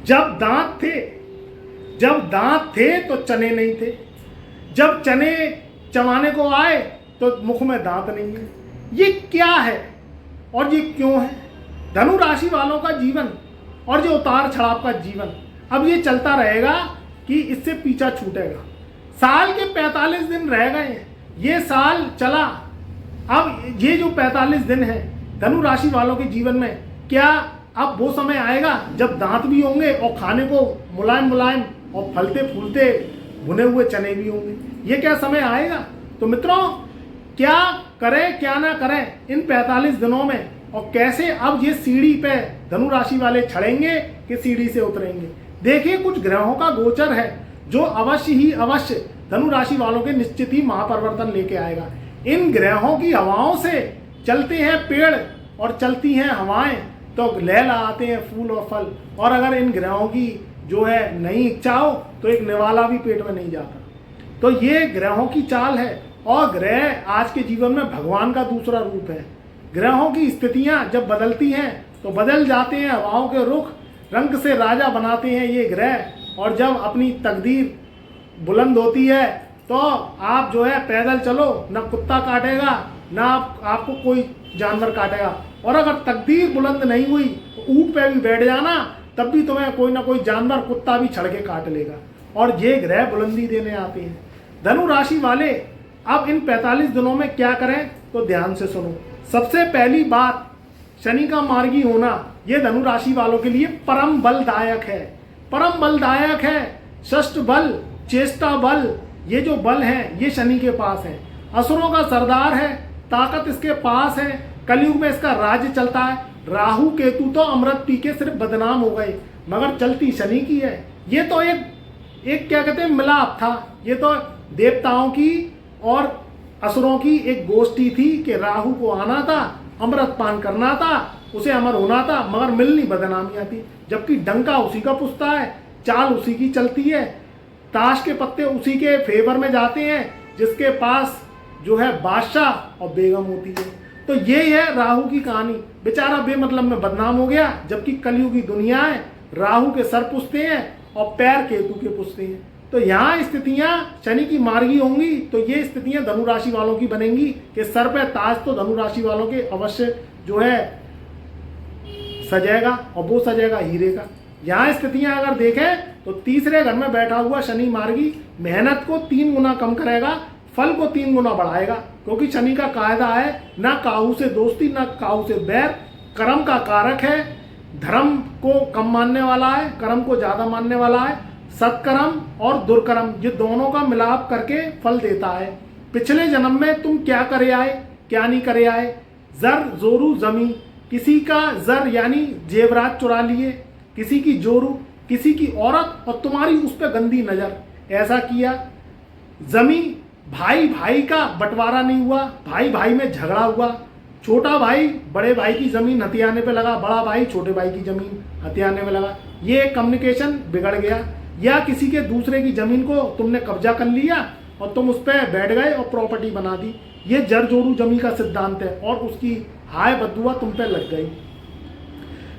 जब दांत थे तो चने नहीं थे, जब चने चबाने को आए तो मुख में दांत नहीं है। ये क्या है और ये क्यों है? धनु राशि वालों का जीवन और जो उतार चढ़ाव का जीवन अब ये चलता रहेगा कि इससे पीछा छूटेगा। साल के 45 दिन रह गए हैं, ये साल चला। अब ये जो 45 दिन है धनु राशि वालों के जीवन में, क्या अब वो समय आएगा जब दांत भी होंगे और खाने को मुलायम मुलायम और फलते फूलते भुने हुए चने भी होंगे? ये क्या समय आएगा? तो मित्रों, क्या करें क्या ना करें इन 45 दिनों में, और कैसे अब ये सीढ़ी पे धनु राशि वाले चढ़ेंगे कि सीढ़ी से उतरेंगे? देखिए, कुछ ग्रहों का गोचर है जो अवश्य ही अवश्य धनु राशि वालों के निश्चित ही महापरिवर्तन लेके आएगा। इन ग्रहों की हवाओं से चलते हैं पेड़ और चलती हैं हवाएं, तो लहला आते हैं फूल और फल। और अगर इन ग्रहों की जो है नहीं इच्छा हो तो एक निवाला भी पेट में नहीं जाता। तो ये ग्रहों की चाल है। और ग्रह आज के जीवन में भगवान का दूसरा रूप है। ग्रहों की स्थितियां जब बदलती हैं तो बदल जाते हैं हवाओं के रुख, रंग से राजा बनाते हैं ये ग्रह। और जब अपनी तकदीर बुलंद होती है तो आप जो है पैदल चलो, ना कुत्ता काटेगा ना आपको कोई जानवर काटेगा। और अगर तकदीर बुलंद नहीं हुई तो ऊँट पे भी बैठ जाना, तब भी तुम्हें कोई ना कोई जानवर कुत्ता भी छड़ के काट लेगा। और ये ग्रह बुलंदी देने आते हैं। धनु राशि वाले अब इन 45 दिनों में क्या करें तो ध्यान से सुनो। सबसे पहली बात, शनि का मार्गी होना ये धनु राशि वालों के लिए परम बलदायक है। परम बलदायक है। षष्ठ बल, चेष्टा बल, ये जो बल है ये शनि के पास है। असुरों का सरदार है, ताकत इसके पास है। कलयुग में इसका राज्य चलता है। राहु केतु तो अमृत पी के सिर्फ बदनाम हो गए, मगर चलती शनि की है। ये तो एक क्या कहते हैं मिलाप था। ये तो देवताओं की और असुरों की एक गोष्ठी थी कि राहु को आना था, अमृत पान करना था, उसे अमर होना था, मगर मिलनी बदनामी आती। जबकि डंका उसी का पुछता है, चाल उसी की चलती है, ताश के पत्ते उसी के फेवर में जाते हैं जिसके पास जो है बादशाह और बेगम होती है। तो ये है राहु की कहानी। बेचारा बेमतलब में बदनाम हो गया। जबकि कलयुगी दुनिया है, राहु के सर पुछते हैं और पैर केतु के पुछते हैं। तो यहाँ स्थितियां शनि की मार्गी होंगी। तो ये स्थितियां धनु राशि वालों की बनेंगी कि सर पे ताज तो धनु राशि वालों के अवश्य जो है सजेगा, और वो सजेगा हीरे का। यहाँ स्थितियां अगर देखें तो तीसरे घर में बैठा हुआ शनि मार्गी मेहनत को 3 गुना कम करेगा, फल को 3 गुना बढ़ाएगा। क्योंकि शनि का कायदा है ना काहू से दोस्ती ना काहू से बैर। कर्म का कारक है, धर्म को कम मानने वाला है, कर्म को ज्यादा मानने वाला है। सत्कर्म और दुर्कर्म ये दोनों का मिलाप करके फल देता है। पिछले जन्म में तुम क्या करे आए क्या नहीं करे आए। जर जोरू जमी, किसी का जर यानी जेवरात चुरा लिए, किसी की जोरू किसी की औरत, और तुम्हारी उस पर गंदी नजर, ऐसा किया। जमी, भाई भाई का बंटवारा नहीं हुआ, भाई भाई में झगड़ा हुआ। छोटा भाई बड़े भाई की जमीन हथियाने पे लगा, बड़ा भाई छोटे भाई की जमीन हथियाने में लगा। ये कम्युनिकेशन बिगड़ गया। या किसी के दूसरे की जमीन को तुमने कब्जा कर लिया और तुम उस पर बैठ गए और प्रॉपर्टी बना दी। ये जर जोरू जमी का सिद्धांत है और उसकी हाय बदुआ तुम पे लग गई।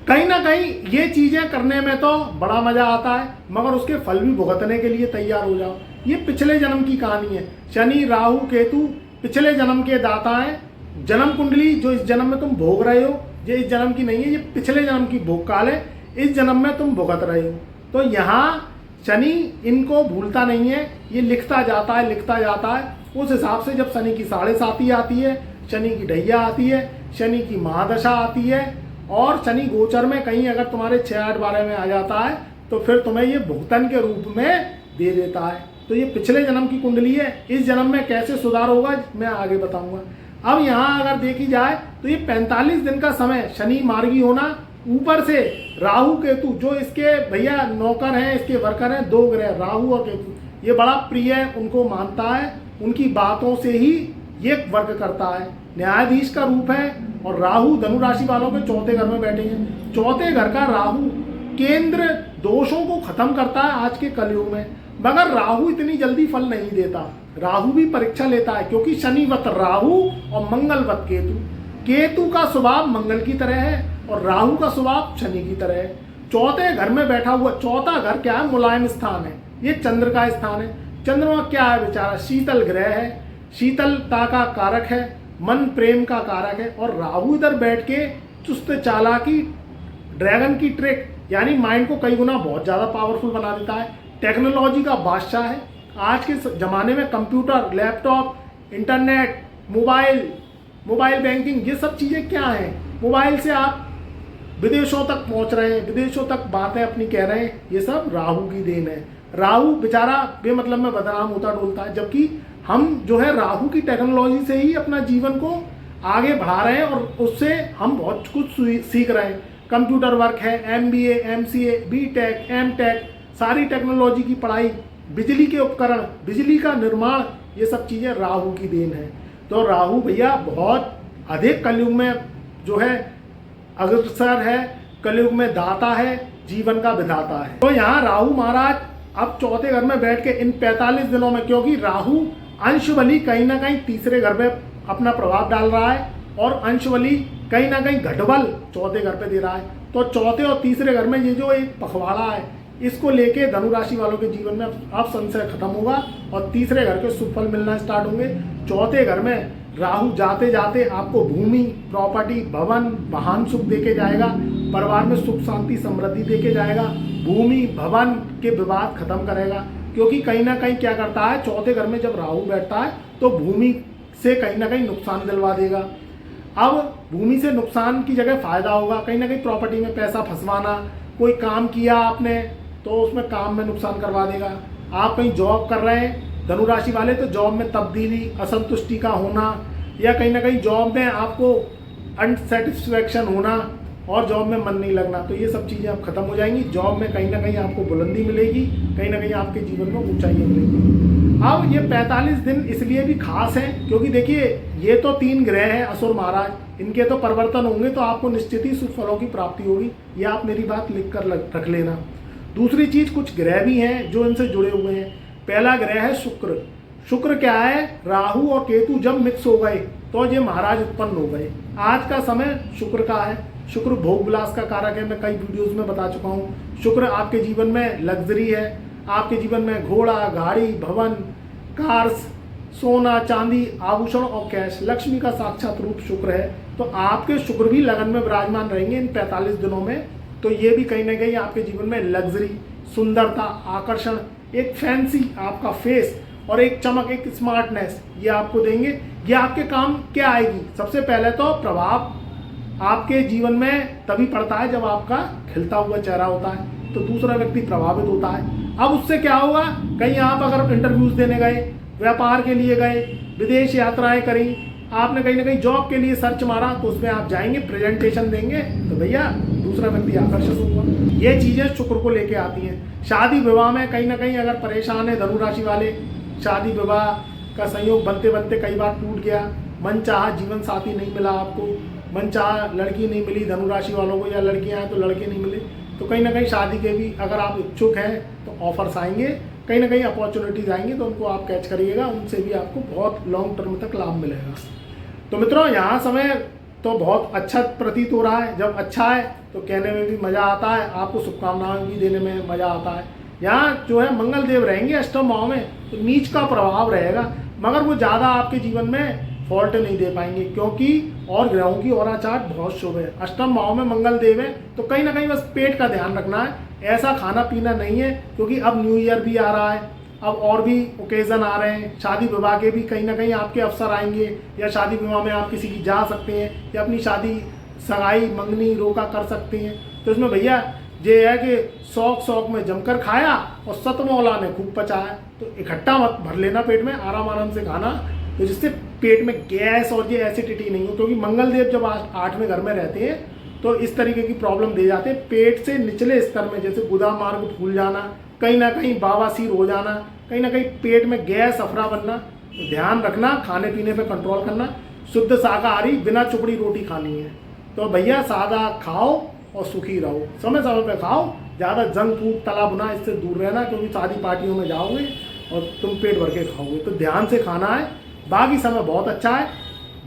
कहीं ना कहीं ये चीजें करने में तो बड़ा मजा आता है, मगर उसके फल भी भुगतने के लिए तैयार हो जाओ। ये पिछले जन्म की कहानी है। शनि राहु केतु पिछले जन्म के दाता हैं। जन्म कुंडली जो इस जन्म में तुम भोग रहे हो ये इस जन्म की नहीं है, ये पिछले जन्म की भोग काल है। इस जन्म में तुम भुगत रहे हो। तो यहाँ शनि इनको भूलता नहीं है, ये लिखता जाता है लिखता जाता है। उस हिसाब से जब शनि की 7.5 आती है, शनि की ढैया आती है, शनि की महादशा आती है, और शनि गोचर में कहीं अगर तुम्हारे 6, 8, 12 में आ जाता है तो फिर तुम्हें ये भुगतन के रूप में दे देता है। तो ये पिछले जन्म की कुंडली है। इस जन्म में कैसे सुधार होगा मैं आगे बताऊंगा। अब यहाँ अगर देखी जाए तो ये 45 दिन का समय शनि मार्गी होना, ऊपर से राहु केतु जो इसके भैया नौकर हैं, इसके वर्कर हैं, 2 ग्रह राहु और केतु, ये बड़ा प्रिय है, उनको मानता है, उनकी बातों से ही ये वर्क करता है। न्यायाधीश का रूप है। और राहु धनु राशि वालों के 4थे घर में बैठे हैं। 4थे घर का राहु केंद्र दोषों को खत्म करता है आज के कलयुग में। मगर राहु इतनी जल्दी फल नहीं देता, राहु भी परीक्षा लेता है। क्योंकि शनिवत राहु और मंगलवत केतु। केतु का स्वभाव मंगल की तरह है और राहु का स्वभाव शनि की तरह है। चौथे घर में बैठा हुआ, चौथा घर क्या है, मुलायम स्थान है, ये चंद्र का स्थान है। चंद्रमा क्या है बेचारा, शीतल ग्रह है, शीतलता का कारक है, मन प्रेम का कारक है। और राहु इधर बैठ के चुस्त चालाकी, ड्रैगन की ट्रिक, यानी माइंड को कई गुना बहुत ज़्यादा पावरफुल बना देता है। टेक्नोलॉजी का बादशाह है। आज के ज़माने में computer, laptop, internet, mobile banking, ये सब चीज़ें क्या हैं, मोबाइल से आप विदेशों तक पहुंच रहे हैं, विदेशों तक बातें अपनी कह रहे हैं, ये सब राहु की देन है। राहु बेचारा बेमतलब में बदनाम होता डोलता है, जबकि हम जो है राहु की टेक्नोलॉजी से ही अपना जीवन को आगे बढ़ा रहे हैं और उससे हम बहुत कुछ सीख रहे हैं। कंप्यूटर वर्क है, MBA, MCA, BTech, MTech, सारी टेक्नोलॉजी की पढ़ाई, बिजली के उपकरण, बिजली का निर्माण, ये सब चीज़ें राहु की देन है। तो राहु भैया बहुत अधिक कलयुग में जो है अग्रसर है, कलयुग में दाता है, जीवन का विधाता है। तो यहाँ राहु महाराज अब चौथे घर में बैठ के इन 45 दिनों में, क्योंकि राहु अंश बली कहीं ना कहीं तीसरे घर में अपना प्रभाव डाल रहा है और अंश बली कहीं ना कहीं घटबल चौथे घर पे दे रहा है, तो चौथे और तीसरे घर में ये जो एक पखवाड़ा है, इसको लेके धनु राशि वालों के जीवन में अब संशय खत्म होगा और तीसरे घर के शुभ फल मिलना स्टार्ट होंगे। चौथे घर में राहु जाते जाते आपको भूमि, प्रॉपर्टी, भवन, वाहन सुख देके जाएगा, परिवार में सुख शांति समृद्धि देके जाएगा, भूमि भवन के विवाद खत्म करेगा। क्योंकि कहीं ना कहीं क्या करता है, चौथे घर में जब राहु बैठता है तो भूमि से कहीं ना कहीं नुकसान दिलवा देगा। अब भूमि से नुकसान की जगह फायदा होगा, कहीं ना कहीं प्रॉपर्टी में पैसा फंसवाना, कोई काम किया आपने तो उसमें काम में नुकसान करवा देगा। आप कहीं जॉब कर रहे हैं धनु राशि वाले, तो जॉब में तब्दीली, असंतुष्टि का होना, या कहीं ना कहीं जॉब में आपको अनसेटिस्फैक्शन होना और जॉब में मन नहीं लगना, तो ये सब चीज़ें अब खत्म हो जाएंगी। जॉब में कहीं ना कहीं आपको बुलंदी मिलेगी, कहीं ना कहीं आपके जीवन में ऊंचाइयाँ मिलेंगी। अब ये 45 दिन इसलिए भी खास हैं क्योंकि देखिए ये तो 3 ग्रह हैं असुर महाराज, इनके तो परिवर्तन होंगे तो आपको निश्चित ही शुभ फलों की प्राप्ति होगी। ये आप मेरी बात लिख कर रख लेना। दूसरी चीज़, कुछ ग्रह भी हैं जो इनसे जुड़े हुए हैं। पहला ग्रह है शुक्र। शुक्र क्या है, राहु और केतु जब मिक्स हो गए तो ये महाराज उत्पन्न हो गए। आज का समय शुक्र का है। शुक्र भोग विलास का कारक है, मैं कई वीडियोस में बता चुका हूँ। शुक्र आपके जीवन में लग्जरी है, आपके जीवन में घोड़ा, गाड़ी, भवन, कार्स, सोना, चांदी, आभूषण और कैश, लक्ष्मी का साक्षात रूप शुक्र है। तो आपके शुक्र भी लगन में विराजमान रहेंगे इन 45 दिनों में। तो ये भी कहीं ना कहीं आपके जीवन में लग्जरी, सुंदरता, आकर्षण, एक फैंसी आपका फेस और एक चमक, एक स्मार्टनेस ये आपको देंगे। ये आपके काम क्या आएगी, सबसे पहले तो प्रभाव आपके जीवन में तभी पड़ता है जब आपका खिलता हुआ चेहरा होता है, तो दूसरा व्यक्ति प्रभावित होता है। अब उससे क्या होगा, कहीं आप अगर इंटरव्यूज देने गए, व्यापार के लिए गए, विदेश यात्राएं करी, आपने कहीं ना कहीं जॉब के लिए सर्च मारा, तो उसमें आप जाएंगे, प्रेजेंटेशन देंगे, तो भैया दूसरा व्यक्ति आकर्षित होगा। ये चीज़ें शुक्र को लेके आती हैं। शादी विवाह में कहीं ना कहीं अगर परेशान है धनु राशि वाले, शादी विवाह का संयोग बनते बनते कई बार टूट गया, मन चाहा जीवन साथी नहीं मिला आपको, मन चाहा लड़की नहीं मिली धनु राशि वालों को, या लड़कियां हैं तो लड़के नहीं मिले, तो कहीं ना कहीं शादी के भी अगर आप इच्छुक हैं तो ऑफर्स आएंगे, कहीं ना कहीं अपॉर्चुनिटीज़ आएंगे, तो उनको आप कैच करिएगा, उनसे भी आपको बहुत लॉन्ग टर्म तक लाभ मिलेगा। तो मित्रों यहाँ समय तो बहुत अच्छा प्रतीत हो रहा है। जब अच्छा है तो कहने में भी मज़ा आता है, आपको शुभकामनाएं भी देने में मज़ा आता है। यहाँ जो है मंगल देव रहेंगे अष्टम भाव में, तो नीच का प्रभाव रहेगा, मगर वो ज़्यादा आपके जीवन में फॉल्ट नहीं दे पाएंगे, क्योंकि और ग्रहों की और चार्ट बहुत शुभ है। अष्टम भाव में मंगल देव है, तो कहीं ना कहीं बस पेट का ध्यान रखना है, ऐसा खाना पीना नहीं है, क्योंकि अब न्यू ईयर भी आ रहा है, अब और भी ओकेज़न आ रहे हैं, शादी विवाह के भी कहीं ना कहीं आपके अवसर आएंगे, या शादी विवाह में आप किसी की जा सकते हैं, या अपनी शादी सगाई मंगनी रोका कर सकते हैं। तो इसमें भैया ये है कि शौक में जमकर खाया और सतमौला ने खूब पचाया, तो इकट्ठा मत भर लेना पेट में, आराम से खाना, तो जिससे पेट में गैस और ये एसिडिटी नहीं हो, क्योंकि मंगल देव जब 8वें घर में रहते हैं तो इस तरीके की प्रॉब्लम दे जाते हैं। पेट से निचले स्तर में जैसे गुदा मार्ग फूल जाना, कहीं ना कहीं बावासीर हो जाना, कहीं ना कहीं पेट में गैस अफरा बनना, तो ध्यान रखना, खाने पीने पे कंट्रोल करना, शुद्ध शाकाहारी बिना चुपड़ी रोटी खानी है। तो भैया सादा खाओ और सुखी रहो, समय पे खाओ, ज़्यादा जंक फूड तला भुना इससे दूर रहना, क्योंकि शादी पार्टियों में जाओगे और तुम पेट भर के खाओगे। तो ध्यान से खाना है, बाकी समय बहुत अच्छा है,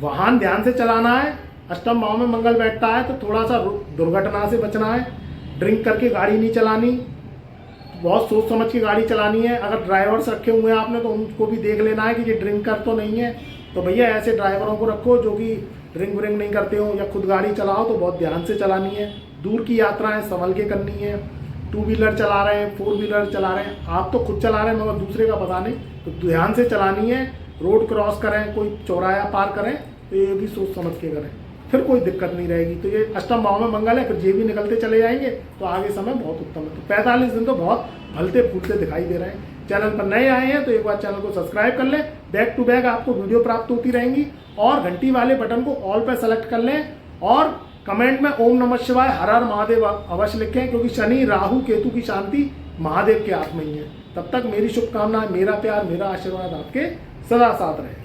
वाहन ध्यान से चलाना है। अष्टम भाव में मंगल बैठता है तो थोड़ा सा दुर्घटना से बचना है, ड्रिंक करके गाड़ी नहीं चलानी, बहुत सोच समझ के गाड़ी चलानी है। अगर ड्राइवर्स रखे हुए हैं आपने तो उनको भी देख लेना है कि ये ड्रिंकर तो नहीं है। तो भैया ऐसे ड्राइवरों को रखो जो कि ड्रिंक व्रिंक नहीं करते हो, या खुद गाड़ी चलाओ तो बहुत ध्यान से चलानी है। दूर की यात्राएं संभल के करनी है। 2 व्हीलर चला रहे हैं, 4 व्हीलर चला रहे हैं, आप तो खुद चला रहे हैं मगर दूसरे का पता नहीं, तो ध्यान से चलानी है। रोड क्रॉस करें, कोई चौराहा पार करें तो ये भी सोच समझ के करें, फिर कोई दिक्कत नहीं रहेगी। तो ये अष्टम भाव में मंगल है, फिर ये भी निकलते चले जाएंगे तो आगे समय बहुत उत्तम है। तो 45 दिन तो बहुत भलते फूलते दिखाई दे रहे हैं। चैनल पर नए आए हैं तो एक बार चैनल को सब्सक्राइब कर लें, बैक टू बैक आपको वीडियो प्राप्त होती रहेंगी। और घंटी वाले बटन को ऑल पर सेलेक्ट कर लें और कमेंट में ओम नमः शिवाय हर हर महादेव अवश्य लिखें, क्योंकि शनि राहु केतु की शांति महादेव के हाथ में ही है। तब तक मेरी शुभकामनाएं, मेरा प्यार, मेरा आशीर्वाद आपके सदा साथ रहे।